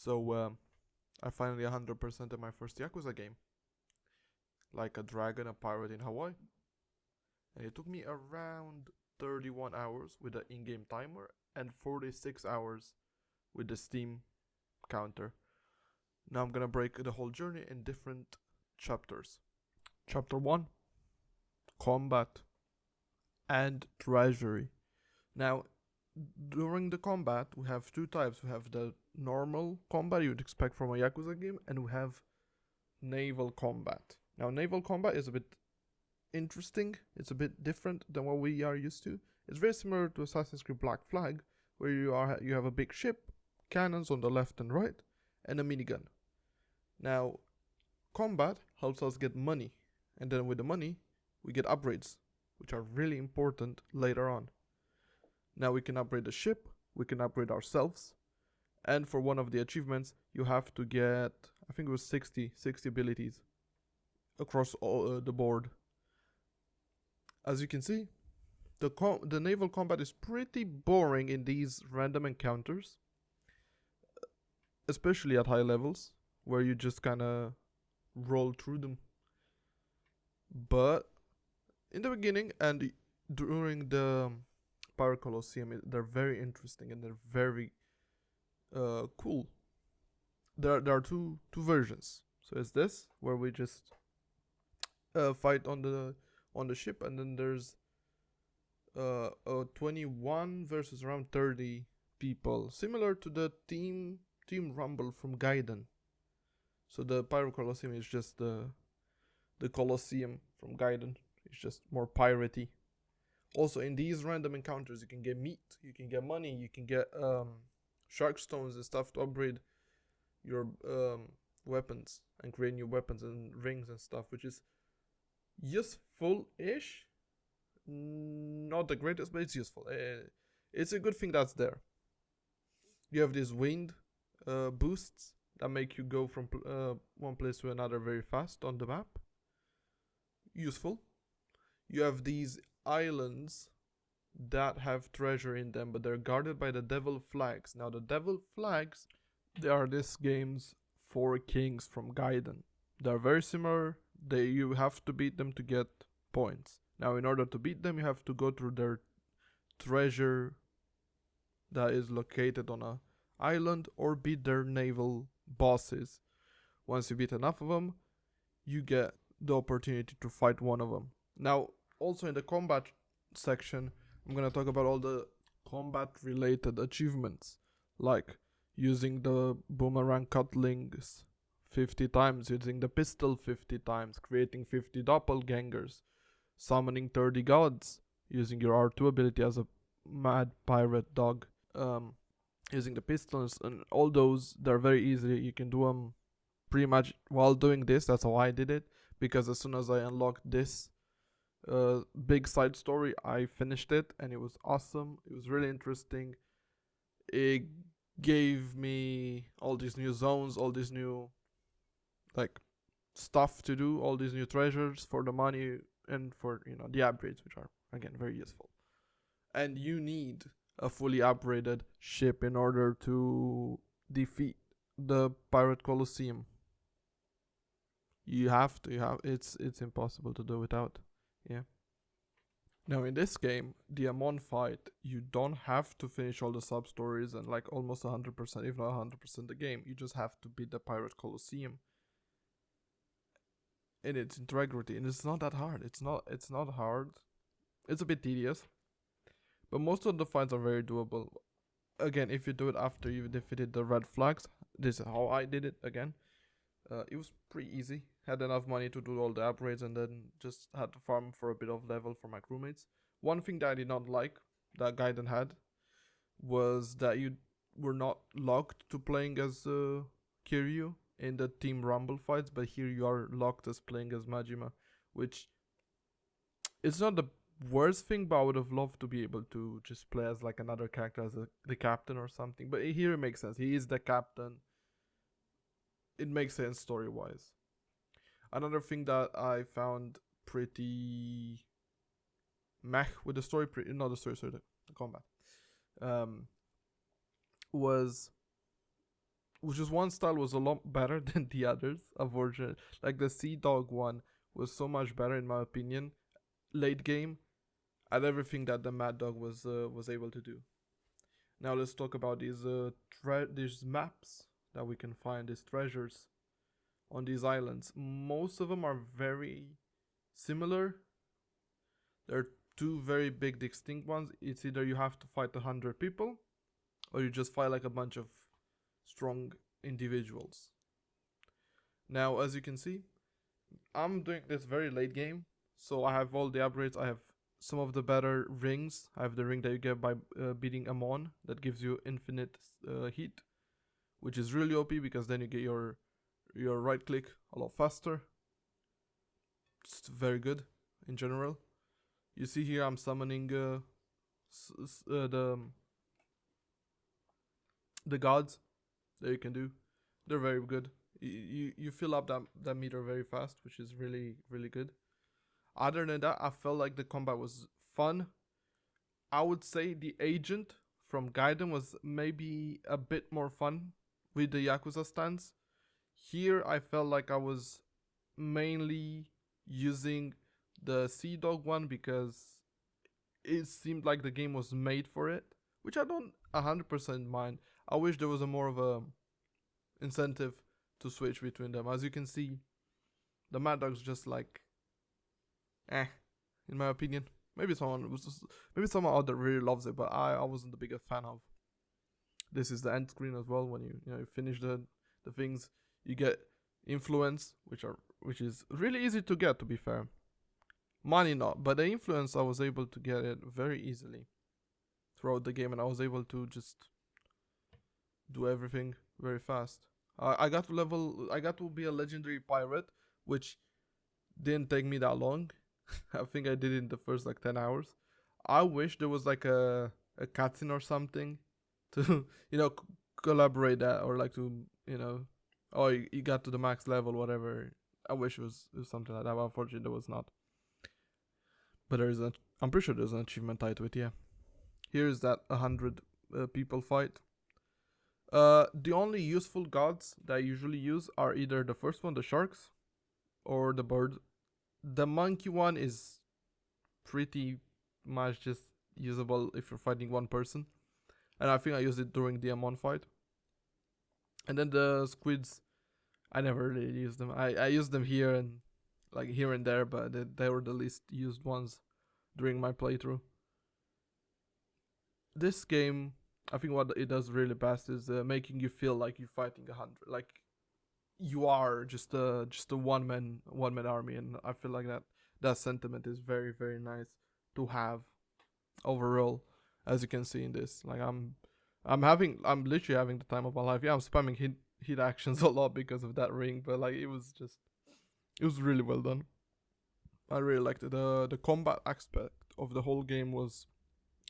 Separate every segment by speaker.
Speaker 1: So I finally 100% in my first Yakuza game. Like a dragon, a pirate in Hawaii. And it took me around 31 hours with the in-game timer and 46 hours with the Steam counter. Now I'm gonna break the whole journey in different chapters. Chapter 1, Combat and Treasury. Now, during the combat, we have two types. We have the normal combat you'd expect from a Yakuza game, and we have naval combat. Now, naval combat is a bit interesting. It's a bit different than what we are used to. It's very similar to Assassin's Creed Black Flag, where you have a big ship, cannons on the left and right, and a minigun. Now, combat helps us get money, and then with the money, we get upgrades, which are really important later on. Now we can upgrade the ship, we can upgrade ourselves, and for one of the achievements, you have to get, I think it was 60 abilities across all the board. As you can see, the naval combat is pretty boring in these random encounters, especially at high levels, where you just kind of roll through them. But in the beginning and during the Pirate Colosseum, they're very interesting and they're very cool. There are two versions. So it's this where we just fight on the ship, and then there's a 21 versus around 30 people, similar to the team rumble from Gaiden. So the Pirate Colosseum is just the Colosseum from Gaiden. It's just more piratey. Also, in these random encounters, you can get meat, you can get money, you can get shark stones and stuff to upgrade your weapons and create new weapons and rings and stuff, which is useful-ish. Not the greatest, but it's useful. It's a good thing that's there. You have these wind boosts that make you go from one place to another very fast on the map. Useful. You have these islands that have treasure in them, but they're guarded by the devil flags. Now the devil flags, they are this game's 4 kings from Gaiden. They're very similar. You have to beat them to get points. Now in order to beat them, you have to go through their treasure that is located on a island, or beat their naval bosses. Once you beat enough of them, you get the opportunity to fight one of them. Now, also in the combat section, I'm gonna talk about all the combat related achievements, like using the boomerang cutlings 50 times, using the pistol 50 times, creating 50 doppelgangers, summoning 30 gods, using your R2 ability as a mad pirate dog, using the pistols, and all those. They're very easy. You can do them pretty much while doing this. That's how I did it, because as soon as I unlocked this big side story, I finished it, and it was awesome. It was really interesting. It gave me all these new zones, all these new stuff to do, all these new treasures for the money and for the upgrades, which are again very useful. And you need a fully upgraded ship in order to defeat the Pirate Colosseum. You have to. It's impossible to do without. Yeah. Now in this game, the Amon fight, you don't have to finish all the sub stories and almost 100%, if not 100% the game. You just have to beat the Pirate Colosseum in its integrity, and it's not that hard. It's not hard. It's a bit tedious, but most of the fights are very doable. Again, if you do it after you've defeated the red flags, this is how I did it again. It was pretty easy. Had enough money to do all the upgrades, and then just had to farm for a bit of level for my crewmates. One thing that I did not like that Gaiden had was that you were not locked to playing as Kiryu in the Team Rumble fights, but here you are locked as playing as Majima, which it's not the worst thing, but I would have loved to be able to just play as another character, as the captain or something. But here it makes sense. He is the captain. It makes sense story-wise. Another thing that I found pretty meh with the story, the combat, was just one style was a lot better than the others. Unfortunately, like the Sea Dog one was so much better in my opinion. Late game, at everything that the Mad Dog was able to do. Now let's talk about these maps that we can find, these treasures on these islands. Most of them are very similar. There are two very big distinct ones. It's either you have to fight 100 people, or you just fight like a bunch of strong individuals. Now, as you can see, I'm doing this very late game, so I have all the upgrades. I have some of the better rings. I have the ring that you get by beating Amon that gives you infinite heat, which is really OP because then you get your right click a lot faster. Just very good in general. You see here I'm summoning the gods that you can do. They're very good. You fill up that meter very fast, which is really good. Other than that, I felt like the combat was fun. I would say the agent from Gaiden was maybe a bit more fun with the Yakuza stance. Here I felt like I was mainly using the Sea Dog one because it seemed like the game was made for it, which I don't 100% mind. I wish there was a more of a incentive to switch between them. As you can see, the Mad Dog's just like, in my opinion. Maybe someone out there really loves it, but I wasn't the biggest fan of. This is the end screen as well. When you finish the things, you get influence, which is really easy to get, to be fair. Money not, but the influence I was able to get it very easily throughout the game, and I was able to just do everything very fast. I got to be a legendary pirate, which didn't take me that long. I think I did it in the first like 10 hours. I wish there was like a cutscene or something to collaborate that, or like to oh, you got to the max level, whatever. I wish it was something like that, but unfortunately there was not. But I'm pretty sure there's an achievement tied to it. Yeah, here's that 100 people fight. The only useful gods that I usually use are either the first one, the sharks, or the bird. The monkey one is pretty much just usable if you're fighting one person, and I think I used it during the Amon fight. And then the squids, I never really used them. I used them here and there, but they were the least used ones during my playthrough. This game, I think what it does really best is making you feel like you're fighting 100, like you are just a one man army, and I feel like that sentiment is very nice to have overall. As you can see in this, like I'm literally having the time of my life. Yeah, I'm spamming hit actions a lot because of that ring, but like it was really well done. I really liked it. The combat aspect of the whole game was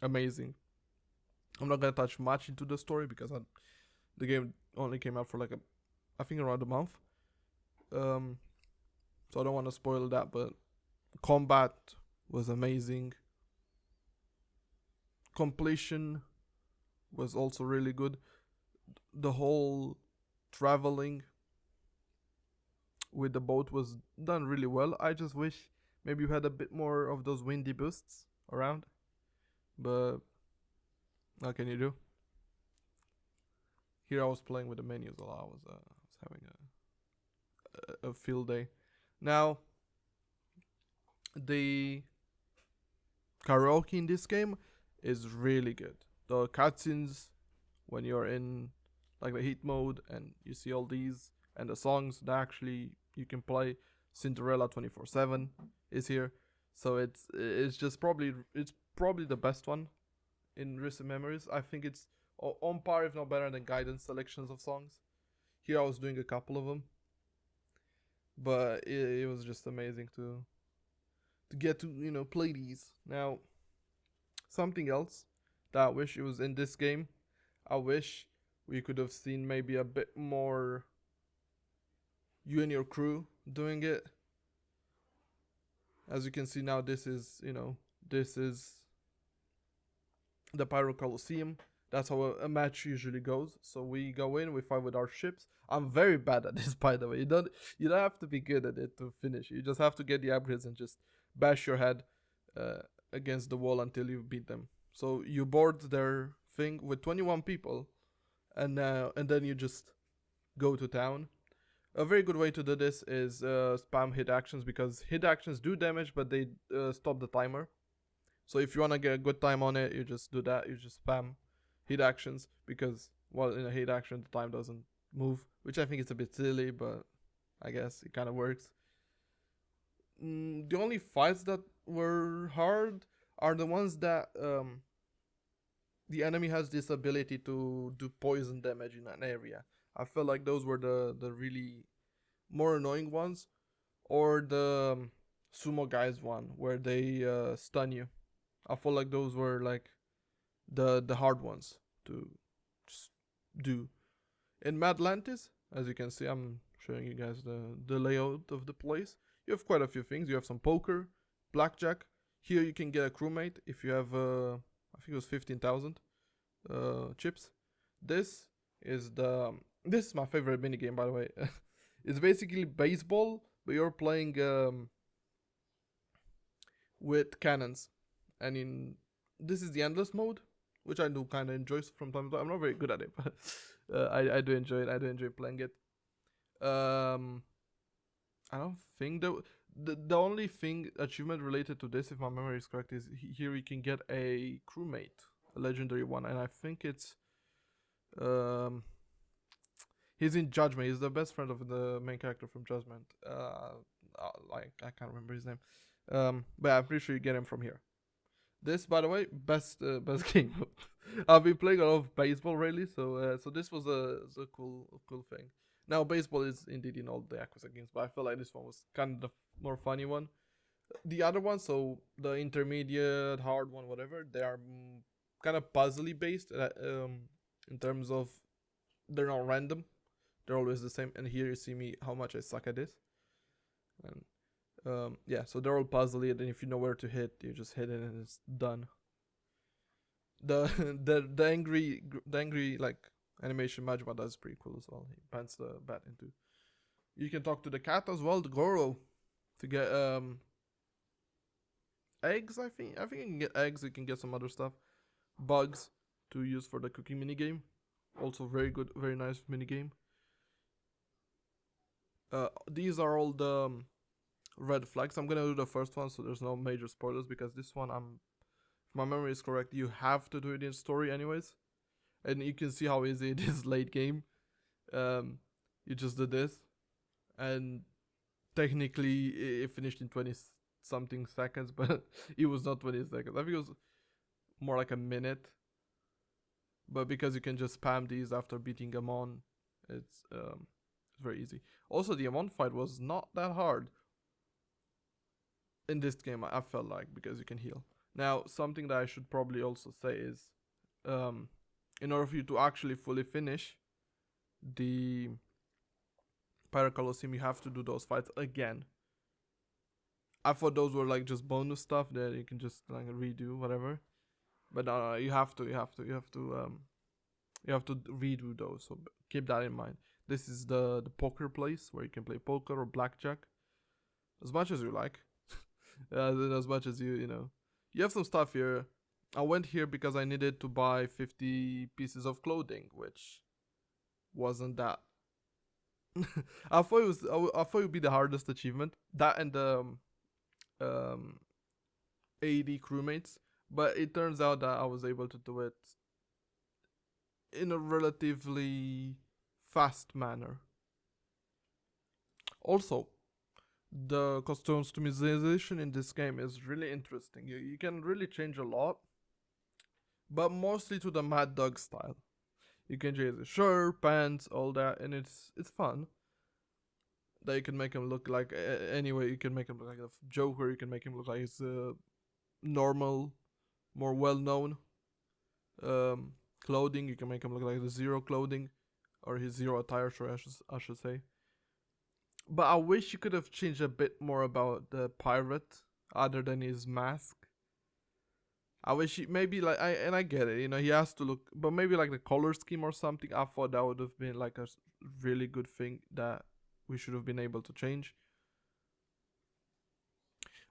Speaker 1: amazing. I'm not gonna touch much into the story because the game only came out for like I think around a month. So I don't want to spoil that, but combat was amazing. Completion was also really good. The whole traveling with the boat was done really well. I just wish maybe you had a bit more of those windy boosts around, but what can you do? Here I was playing with the menus a lot. I was having a field day. Now, the karaoke in this game is really good. The cutscenes when you're in like the hit mode and you see all these, and the songs that actually you can play. Cinderella 24/7 is here, so it's probably the best one in recent memories. I think it's on par, if not better, than Gaiden's selections of songs. Here I was doing a couple of them, but it was just amazing to get to play these. Now, something else that I wish it was in this game, I wish we could have seen maybe a bit more you and your crew doing it. As you can see now, this is the Pyro Colosseum. That's how a match usually goes. So we go in, we fight with our ships. I'm very bad at this, by the way. You don't have to be good at it to finish. You just have to get the upgrades and just bash your head uh, against the wall until you beat them. So you board their thing with 21 people, and then you just go to town. A very good way to do this is spam hit actions, because hit actions do damage, but they stop the timer. So if you want to get a good time on it, you just do that. You just spam hit actions, because, well, in a hit action, the time doesn't move, which I think is a bit silly, but I guess it kind of works. The only fights that were hard are the ones that the enemy has this ability to do poison damage in an area. I felt like those were the really more annoying ones, or the sumo guys one where they stun you. I feel like those were like the hard ones to just do. In Madlantis, as you can see, I'm showing you guys the layout of the place. You have quite a few things. You have some poker, blackjack. Here you can get a crewmate if you have I think it was 15,000 chips. This this is my favorite minigame, by the way. It's basically baseball, but you're playing with cannons. And in this is the endless mode, which I do kind of enjoy from time to time. I'm not very good at it, but I do enjoy it. I do enjoy playing it. I don't think the only thing achievement related to this, if my memory is correct, is here you can get a crewmate, a legendary one, and I think it's he's in Judgment. He's the best friend of the main character from Judgment. Like I can't remember his name. But yeah, I'm pretty sure you get him from here. This, by the way, best game. I've been playing a lot of baseball lately, so this was a cool thing. Now baseball is indeed in all the Yakuza games, but I feel like this one was kind of the more funny one. The other one, so the intermediate, hard one, whatever, they are kind of puzzly based in terms of they're not random. They're always the same. And here you see me how much I suck at this. And yeah, so they're all puzzly, and then if you know where to hit, you just hit it and it's done. The the angry like animation Majima does pretty cool as well. He bends the bat into. You can talk to the cat as well, the Goro, to get eggs. I think you can get eggs. You can get some other stuff, bugs to use for the cooking mini game. Also very good, very nice mini game. These are all the red flags. I'm gonna do the first one, so there's no major spoilers, because this one, if my memory is correct, you have to do it in story anyways, and you can see how easy it is late game. You just do this, and technically it finished in 20 something seconds, but it was not 20 seconds. I think it was more like a minute. But because you can just spam these after beating Amon, it's very easy. Also, the Amon fight was not that hard in this game, I felt like, because you can heal. Now, something that I should probably also say is, in order for you to actually fully finish the Pyro Colosseum, you have to do those fights again. I thought those were like just bonus stuff that you can just like redo, whatever. But you have to redo those. So keep that in mind. This is the poker place where you can play poker or blackjack, as much as you like. As much as you know. You have some stuff here. I went here because I needed to buy 50 pieces of clothing, which wasn't that. I thought it would be the hardest achievement. That and the 80 crewmates. But it turns out that I was able to do it in a relatively fast manner. Also, the customization in this game is really interesting. You can really change a lot, but mostly to the Mad Dog style. You can change the shirt, pants, all that, and it's fun. That you can make him look like anyway. You can make him look like a Joker. You can make him look like he's normal, more well-known clothing. You can make him look like the Zero clothing, or his Zero attire, sure, I should say. But I wish you could have changed a bit more about the pirate, other than his mask. I wish he maybe like I get it, you know, he has to look, but maybe like the color scheme or something. I thought that would have been like a really good thing that we should have been able to change.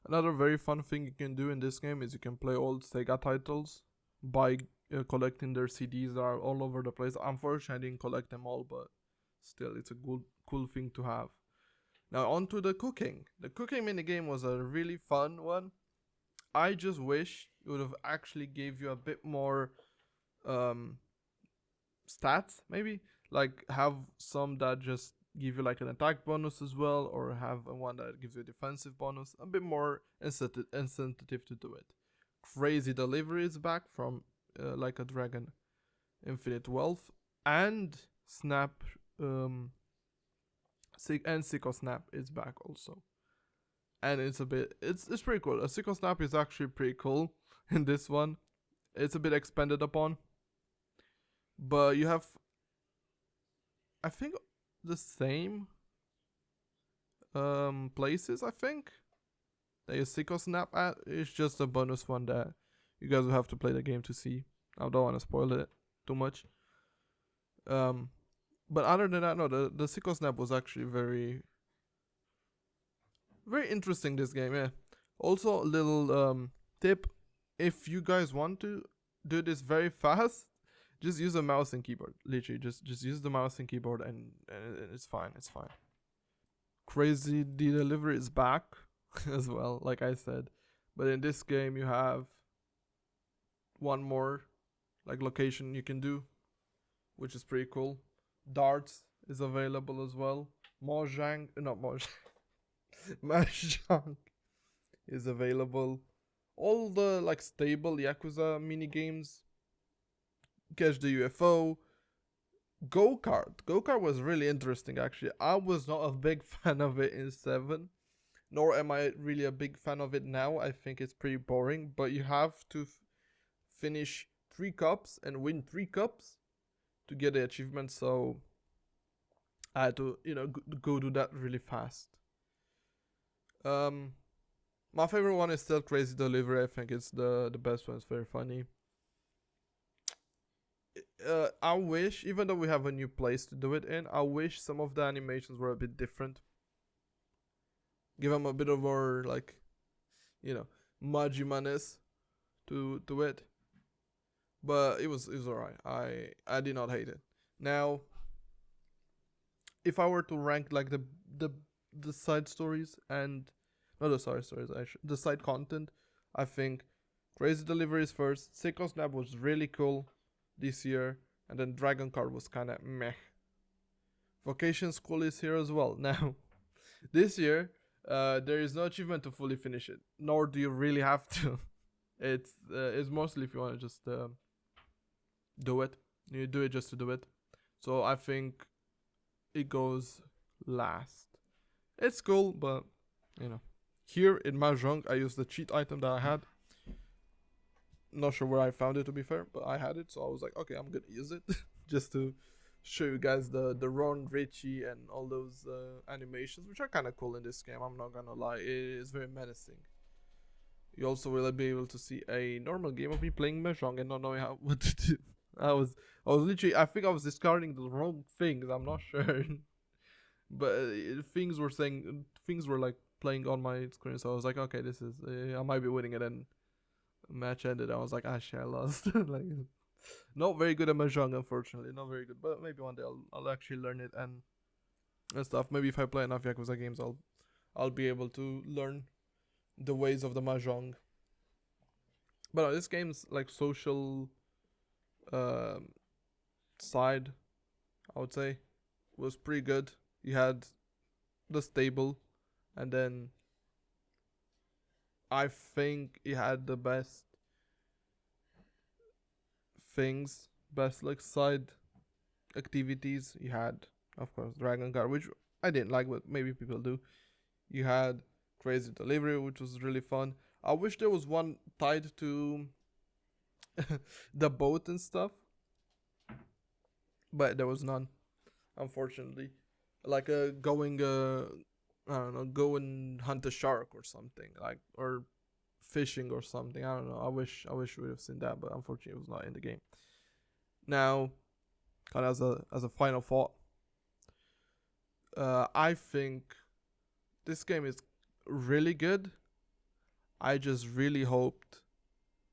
Speaker 1: Another very fun thing you can do in this game is you can play old Sega titles by collecting their CDs that are all over the place. Unfortunately, I didn't collect them all, but still, it's a cool thing to have. Now, on to the cooking. The cooking minigame was a really fun one. I just wish it would have actually gave you a bit more stats, maybe. Like, have some that just give you like an attack bonus as well, or have one that gives you a defensive bonus. A bit more incentive to do it. Crazy Delivery is back from Like a Dragon Infinite Wealth, and Snap and Sicko Snap is back also. And it's pretty cool. A Sicko Snap is actually pretty cool in this one. It's a bit expanded upon. But you have, I think, the same places, I think. That your Sicko Snap at. It's just a bonus one that you guys will have to play the game to see. I don't want to spoil it too much. But other than that, no, the Sicko Snap was actually very interesting, this game, yeah. Also, a little tip, if you guys want to do this very fast, just use a mouse and keyboard. Literally, just use the mouse and keyboard, and it's fine. It's fine. Crazy Delivery is back as well, like I said. But in this game, you have one more like location you can do, which is pretty cool. Darts is available as well. Mahjong is available. All the like stable Yakuza mini games. Catch the UFO. Go-kart. Go-kart was really interesting, actually. I was not a big fan of it in 7. Nor am I really a big fan of it now. I think it's pretty boring. But you have to finish 3 cups and win 3 cups to get the achievement. So I had to, go do that really fast. My favorite one is still Crazy Delivery. I think it's the best one. It's very funny. I wish, even though we have a new place to do it in, I wish some of the animations were a bit different. Give them a bit of more, like, Majimanes to it. But it was alright. I did not hate it. Now, if I were to rank like the side stories and not the side stories, the side content, I think Crazy Delivery is first. Sicko Snap was really cool this year, and then Dragon Card was kind of meh. Vacation School is here as well. Now, this year, there is no achievement to fully finish it, nor do you really have to. It's mostly if you want to just do it. You do it just to do it. So I think it goes last. It's cool, but here in Mahjong, I used the cheat item that I had. Not sure where I found it, to be fair, but I had it, so I was like, okay, I'm gonna use it just to show you guys the Ron Richie and all those animations, which are kind of cool in this game. I'm not gonna lie, it is very menacing. You also will be able to see a normal game of me playing Mahjong and not knowing what to do. I was literally, I think I was discarding the wrong things. I'm not sure, but things were like playing on my screen, so I was like, okay, this is I might be winning it, and match ended. I was like, shit, I lost. Like, not very good at Mahjong, unfortunately. Not very good, but maybe one day I'll actually learn it and stuff. Maybe if I play enough Yakuza games, I'll be able to learn the ways of the Mahjong. But this game's like social side, I would say, was pretty good. You had the stable, and then I think it had the best things, best like side activities. You had, of course, Dragon Guard, which I didn't like, but maybe people do. You had Crazy Delivery, which was really fun. I wish there was one tied to the boat and stuff, but there was none, unfortunately. Like going I don't know, go and hunt a shark or something, like, or fishing or something. I don't know. I wish we would have seen that, but unfortunately it was not in the game. Now, kind of as a final thought, I think this game is really good. I just really hoped.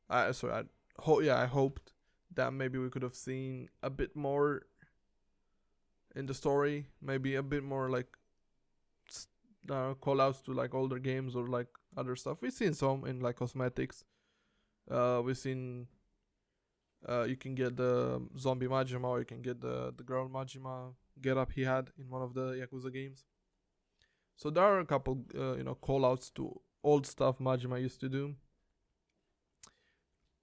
Speaker 1: I hoped that maybe we could have seen a bit more in the story. Maybe a bit more like call outs to like older games or like other stuff. We've seen some in like cosmetics. We've seen you can get the zombie Majima, or you can get the girl Majima get up he had in one of the Yakuza games. So there are a couple call outs to old stuff Majima used to do.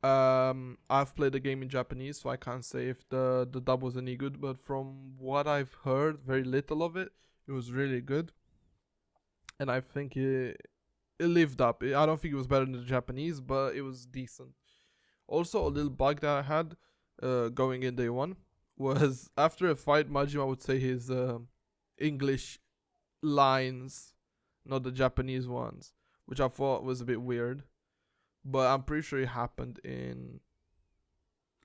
Speaker 1: I've played the game in Japanese, so I can't say if the dub was any good, but from what I've heard, very little of it, it was really good. And I think it lived up. I don't think it was better than the Japanese, but it was decent. Also, a little bug that I had going in day one was after a fight, Majima would say his English lines, not the Japanese ones, which I thought was a bit weird. But I'm pretty sure it happened in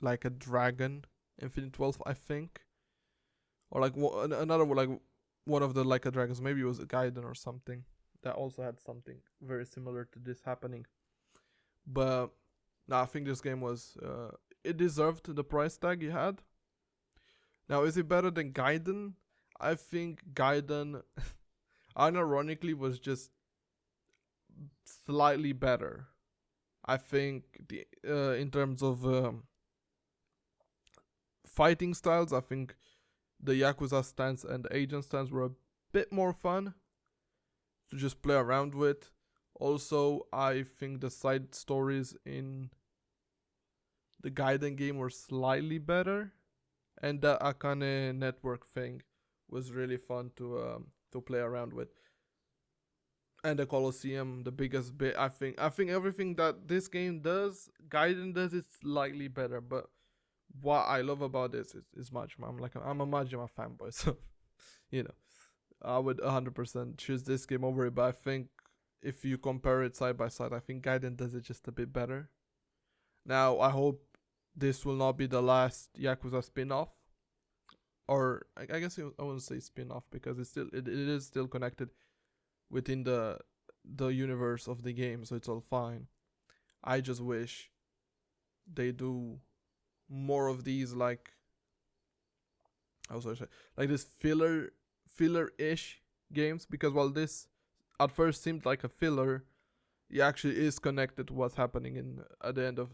Speaker 1: like a Dragon Infinite 12, I think, or like another like one of the like a dragons. Maybe it was a Gaiden or something that also had something very similar to this happening. But no, I think this game was it deserved the price tag it had. Now, is it better than Gaiden? I think Gaiden, unironically, was just slightly better. I think the in terms of fighting styles, I think the Yakuza stance and the Agent stance were a bit more fun to just play around with. Also, I think the side stories in the Gaiden game were slightly better, and that Akane network thing was really fun to play around with. And the Colosseum, the biggest bit, I think everything that this game does, Gaiden does it slightly better. But what I love about this is Majima. I'm a Majima fanboy, so I would 100% choose this game over it. But I think if you compare it side by side, I think Gaiden does it just a bit better. Now, I hope this will not be the last Yakuza spin-off, or I guess I wouldn't say spin-off because it is still connected within the universe of the game, so it's all fine. I just wish they do more of these, like this filler-ish games, because while this at first seemed like a filler, it actually is connected to what's happening at the end of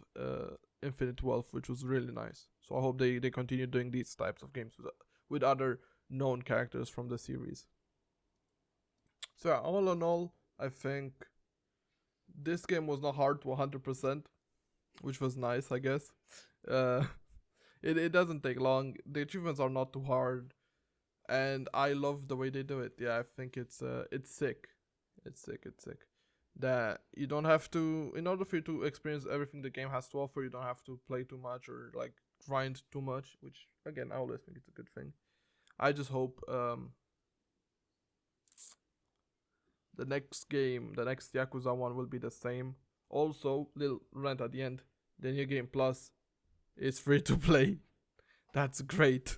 Speaker 1: Infinite 12, which was really nice. So I hope they continue doing these types of games with other known characters from the series. So yeah, all in all, I think this game was not hard to 100%, which was nice, I guess. It doesn't take long. The achievements are not too hard, and I love the way they do it. Yeah, I think it's sick. It's sick. That you don't have to, in order for you to experience everything the game has to offer, you don't have to play too much or like grind too much, which again I always think it's a good thing. I just hope the next game, the next Yakuza one, will be the same. Also, little rant at the end, the new game plus is free to play. That's great.